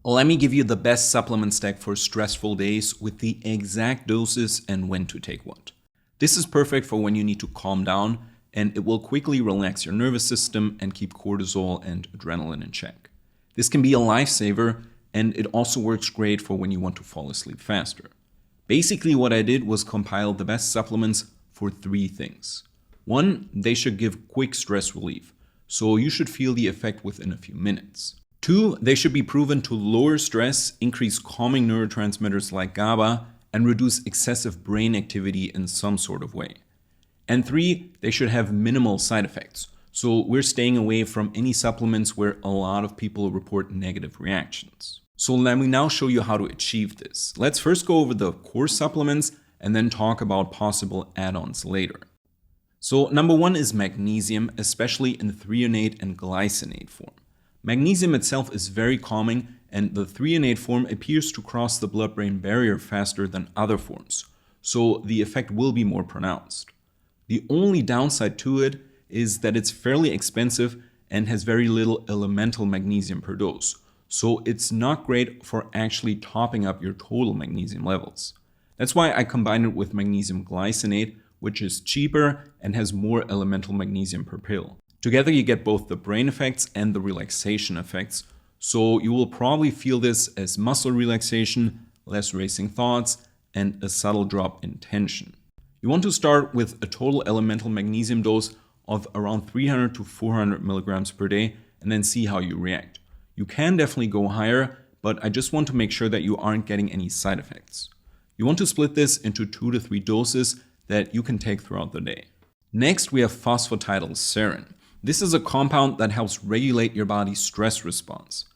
Let me give you the best supplement stack for stressful days with the exact doses and when to take what. This is perfect for when you need to calm down, and it will quickly relax your nervous system and keep cortisol and adrenaline in check. This can be a lifesaver, and it also works great for when you want to fall asleep faster. Basically, what I did was compile the best supplements for 3 things. 1, they should give quick stress relief, so you should feel the effect within a few minutes. 2, they should be proven to lower stress, increase calming neurotransmitters like GABA, and reduce excessive brain activity in some sort of way. And 3, they should have minimal side effects. So we're staying away from any supplements where a lot of people report negative reactions. So let me now show you how to achieve this. Let's first go over the core supplements and then talk about possible add-ons later. So number 1 is magnesium, especially in threonate and glycinate form. Magnesium itself is very calming, and the threonate form appears to cross the blood-brain barrier faster than other forms, so the effect will be more pronounced. The only downside to it is that it's fairly expensive and has very little elemental magnesium per dose, so it's not great for actually topping up your total magnesium levels. That's why I combined it with magnesium glycinate, which is cheaper and has more elemental magnesium per pill. Together you get both the brain effects and the relaxation effects, so you will probably feel this as muscle relaxation, less racing thoughts, and a subtle drop in tension. You want to start with a total elemental magnesium dose of around 300 to 400 milligrams per day and then see how you react. You can definitely go higher, but I just want to make sure that you aren't getting any side effects. You want to split this into 2 to 3 doses that you can take throughout the day. Next, we have phosphatidylserine. This is a compound that helps regulate your body's stress response.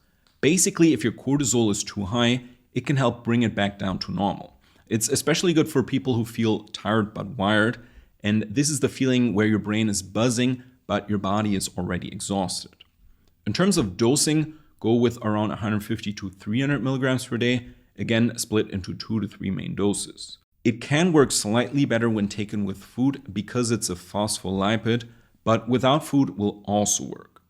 Basically, if your cortisol is too high, it can help bring it back down to normal. It's especially good for people who feel tired but wired, and this is the feeling where your brain is buzzing but your body is already exhausted. In terms of dosing, go with around 150 to 300 milligrams per day, again split into 2 to 3 main doses. It can work slightly better when taken with food because it's a phospholipid, but without food will also work.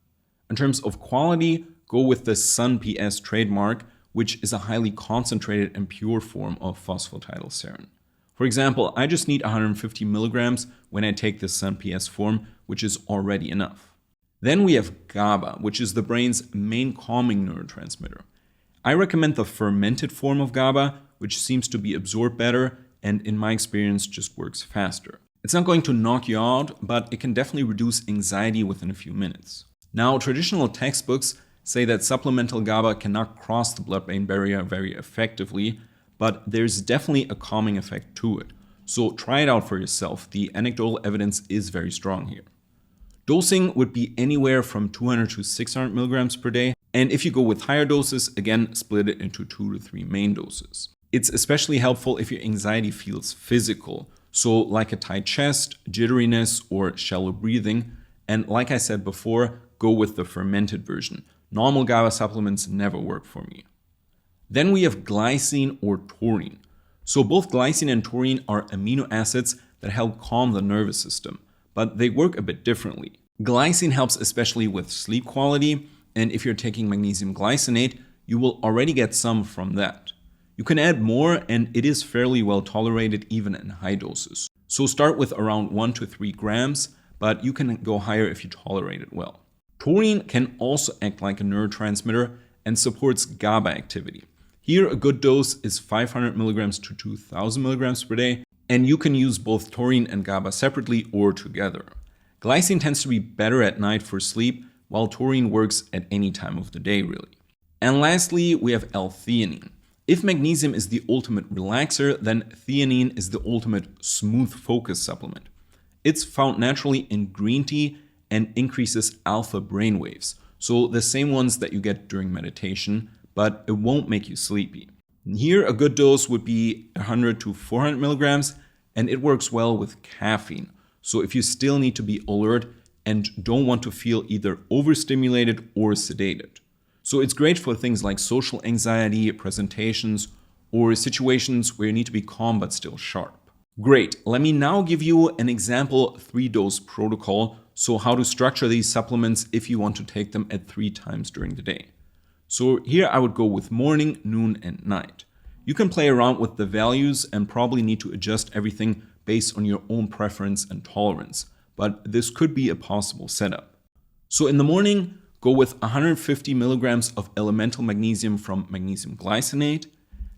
In terms of quality, go with the Sun-PS trademark, which is a highly concentrated and pure form of phosphatidylserine. For example, I just need 150 milligrams when I take the Sun-PS form, which is already enough. Then we have GABA, which is the brain's main calming neurotransmitter. I recommend the fermented form of GABA, which seems to be absorbed better and in my experience just works faster. It's not going to knock you out, but it can definitely reduce anxiety within a few minutes. Now, traditional textbooks say that supplemental GABA cannot cross the blood-brain barrier very effectively, but there's definitely a calming effect to it. So try it out for yourself. The anecdotal evidence is very strong here. Dosing would be anywhere from 200 to 600 milligrams per day, and if you go with higher doses, again, split it into 2 to 3 main doses. It's especially helpful if your anxiety feels physical, so like a tight chest, jitteriness, or shallow breathing. And like I said before, go with the fermented version. Normal GABA supplements never work for me. Then we have glycine or taurine. So both glycine and taurine are amino acids that help calm the nervous system, but they work a bit differently. Glycine helps especially with sleep quality, and if you're taking magnesium glycinate, you will already get some from that. You can add more, and it is fairly well tolerated even in high doses. So start with around 1 to 3 grams, but you can go higher if you tolerate it well. Taurine can also act like a neurotransmitter and supports GABA activity. Here, a good dose is 500 milligrams to 2000 milligrams per day, and you can use both taurine and GABA separately or together. Glycine tends to be better at night for sleep, while taurine works at any time of the day, really. And lastly, we have L-theanine. If magnesium is the ultimate relaxer, then theanine is the ultimate smooth focus supplement. It's found naturally in green tea and increases alpha brainwaves, so the same ones that you get during meditation, but it won't make you sleepy. Here, a good dose would be 100 to 400 milligrams, and it works well with caffeine. So if you still need to be alert and don't want to feel either overstimulated or sedated. So it's great for things like social anxiety, presentations, or situations where you need to be calm but still sharp. Great, let me now give you an example 3-dose protocol, so how to structure these supplements if you want to take them at 3 times during the day. So here I would go with morning, noon, and night. You can play around with the values and probably need to adjust everything based on your own preference and tolerance, but this could be a possible setup. So in the morning, go with 150 milligrams of elemental magnesium from magnesium glycinate.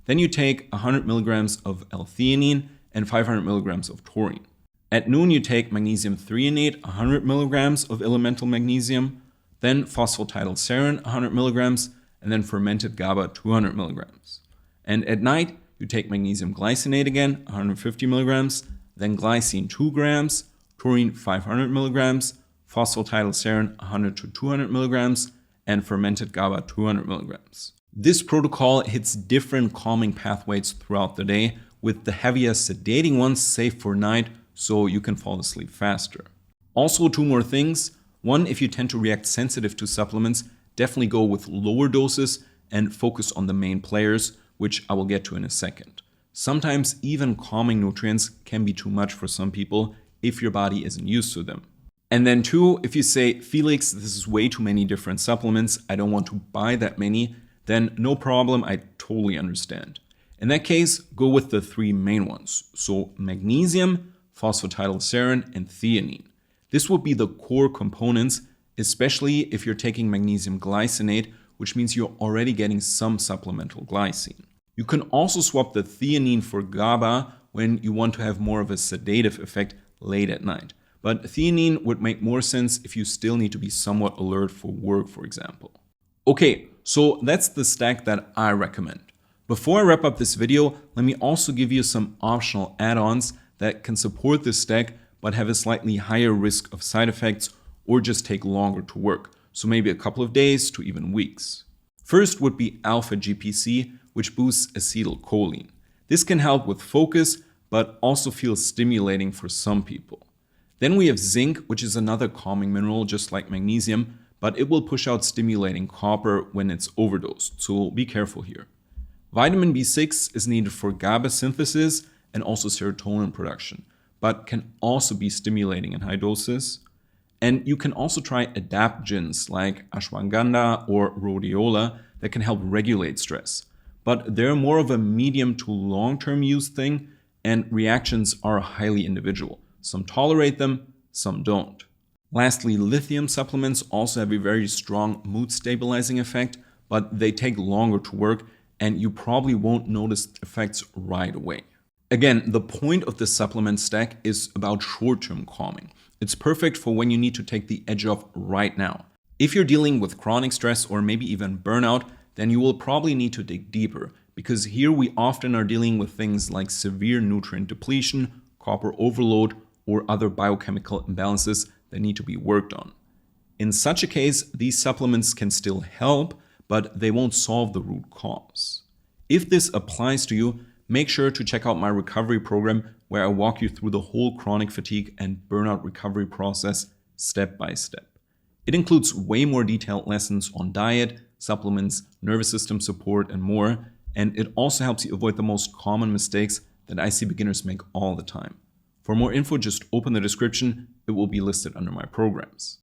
Then you take 100 milligrams of L-theanine and 500 milligrams of taurine. At noon, you take magnesium threonate, 100 milligrams of elemental magnesium, then phosphatidylserine, 100 milligrams, and then fermented GABA, 200 milligrams. And at night, you take magnesium glycinate again, 150 milligrams, then glycine 2 grams, taurine 500 milligrams, phosphatidylserine 100 to 200 milligrams, and fermented GABA 200 milligrams. This protocol hits different calming pathways throughout the day, with the heavier sedating ones safe for night so you can fall asleep faster. Also, 2 more things. One, if you tend to react sensitive to supplements, definitely go with lower doses and focus on the main players, which I will get to in a second. Sometimes even calming nutrients can be too much for some people if your body isn't used to them. And then 2, if you say, Felix, this is way too many different supplements, I don't want to buy that many, then no problem, I totally understand. In that case, go with the 3 main ones. So magnesium, phosphatidylserine, and theanine. This would be the core components, especially if you're taking magnesium glycinate, which means you're already getting some supplemental glycine. You can also swap the theanine for GABA when you want to have more of a sedative effect late at night. But theanine would make more sense if you still need to be somewhat alert for work, for example. Okay, so that's the stack that I recommend. Before I wrap up this video, let me also give you some optional add-ons that can support this stack but have a slightly higher risk of side effects or just take longer to work, so maybe a couple of days to even weeks. First would be alpha GPC, which boosts acetylcholine. This can help with focus, but also feels stimulating for some people. Then we have zinc, which is another calming mineral just like magnesium, but it will push out stimulating copper when it's overdosed, so be careful here. Vitamin B6 is needed for GABA synthesis and also serotonin production, but can also be stimulating in high doses. And you can also try adaptogens like ashwagandha or rhodiola that can help regulate stress. But they're more of a medium to long-term use thing, and reactions are highly individual. Some tolerate them, some don't. Lastly, lithium supplements also have a very strong mood stabilizing effect, but they take longer to work and you probably won't notice effects right away. Again, the point of the supplement stack is about short-term calming. It's perfect for when you need to take the edge off right now. If you're dealing with chronic stress or maybe even burnout, then you will probably need to dig deeper, because here we often are dealing with things like severe nutrient depletion, copper overload, or other biochemical imbalances that need to be worked on. In such a case, these supplements can still help, but they won't solve the root cause. If this applies to you, make sure to check out my recovery program where I walk you through the whole chronic fatigue and burnout recovery process step by step. It includes way more detailed lessons on diet, supplements, nervous system support, and more, and it also helps you avoid the most common mistakes that I see beginners make all the time. For more info, just open the description. It will be listed under my programs.